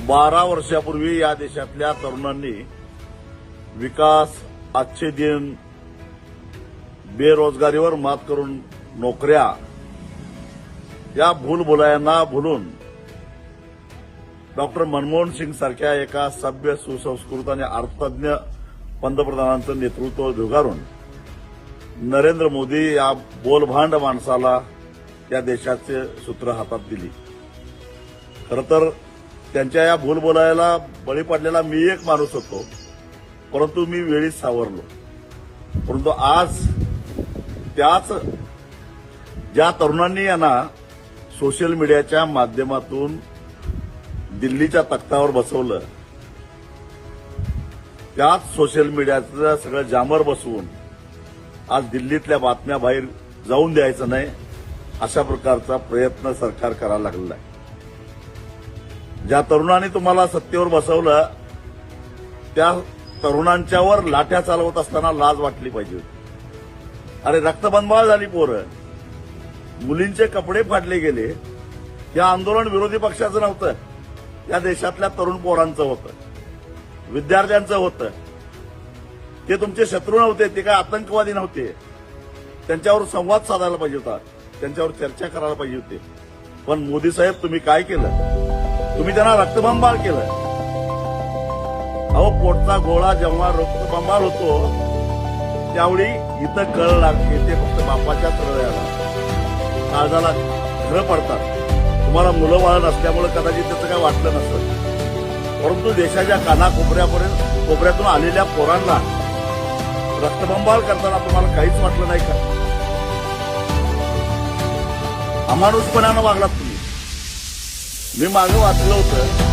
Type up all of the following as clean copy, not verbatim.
12 वर्षापूर्वी या देशातल्या तरुणांनी विकास, अच्छे दिन, बेरोजगारीवर मात करून नोकऱ्या या भूलभुलैयांना भुलून डॉक्टर मनमोहन सिंग सारख्या एका सभ्य, सुसंस्कृत आणि अर्थतज्ञ पंतप्रधानांचं नेतृत्व झुगारून नरेंद्र मोदी या बोलभांड माणसाला या देशाचे सूत्र हातात दिली. खरं तर त्यांच्या या भूलभुलैयाला बळी पडलेला मी एक माणूस होतो, परंतु मी वेळीच सावरलो. परंतु आज त्याच ज्या तरुणांनी यांना सोशल मीडियाच्या माध्यमातून दिल्लीच्या तख्तावर बसवलं, त्याच सोशल मीडियाचं सगळं जामर बसवून आज दिल्लीतल्या बातम्या बाहेर जाऊन द्यायचं नाही, अशा प्रकारचा प्रयत्न सरकार करायला लागलेला आहे. ज्या तरुणांनी तुम्हाला सत्तेवर बसवलं त्या तरुणांच्यावर लाठ्या चालवत असताना लाज वाटली पाहिजे होती. अरे रक्तबंबाळ झाली पोरं, मुलींचे कपडे फाडले गेले. हे आंदोलन विरोधी पक्षाचं नव्हतं, या देशातल्या तरुण पोरांचं होतं, विद्यार्थ्यांचं होतं. ते तुमचे शत्रू नव्हते, ते काय आतंकवादी नव्हते. त्यांच्यावर संवाद साधायला पाहिजे होता, त्यांच्यावर चर्चा करायला पाहिजे होती. पण मोदी साहेब तुम्ही काय केलं? तुम्ही त्यांना रक्तबंबाळ केलं. अहो, पोटचा गोळा जेव्हा रक्तबंबाळ होतो त्यावेळी इथं कळ लागते, ते फक्त बापाच्याच हृदयाला, काळजाला घरं पडतात. तुम्हाला मुलं बाळ नसल्यामुळे कदाचित त्याचं काय वाटलं नसतं, परंतु देशाच्या कोपऱ्यातून आलेल्या पोरांना रक्तबंबाळ करताना तुम्हाला काहीच वाटलं नाही का? अमानुषपणानं वागलात तुम्ही. मी मागं वाचलं होतं,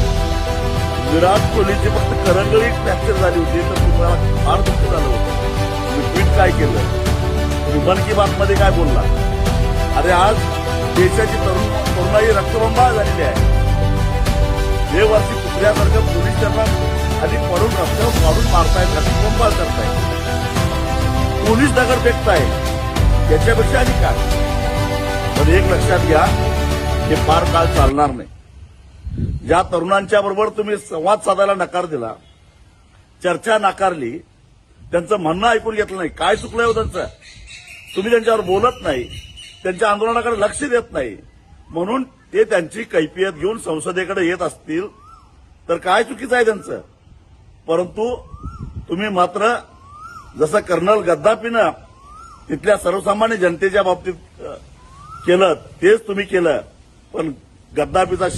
विराट कोहलीची फक्त करंगळी फ्रॅक्चर झाली होती तर तुम्हाला फार दुःख झालं होतं. तुम्ही ट्विट काय केलं? तुम्ही मन की बात मध्ये काय बोलला? अरे आज देशाची तरुणाई रक्तबंबाळ झालेली आहे. बेवर्षी कुत्र्यासारखं पोलीस त्यांना आधी पडून रस्त्यावर काढून मारतायत, रक्तबंबाळ करतायत, पोलीस दगड फेकतायत. याच्यापेक्षा आधी काय? पण एक लक्षात घ्या, हे फार काळ चालणार नाही. ज्या तरुणांच्या बरोबर तुम्ही संवाद साधायला नकार दिला, चर्चा नाकारली, त्यांचं म्हणणं ऐकून घेतलं नाही, काय चुकलंय हो त्यांचं? तुम्ही त्यांच्यावर बोलत नाही, त्यांच्या आंदोलनाकडे लक्ष देत नाही, म्हणून ते त्यांची कैफियत घेऊन संसदेकडे येत असतील तर काय चुकीचं आहे त्यांचं? परंतु तुम्ही मात्र जसं कर्नल गद्दाफीनं तिथल्या सर्वसामान्य जनतेच्या बाबतीत केलं तेच तुम्ही केलं. पण गद्दाफीचा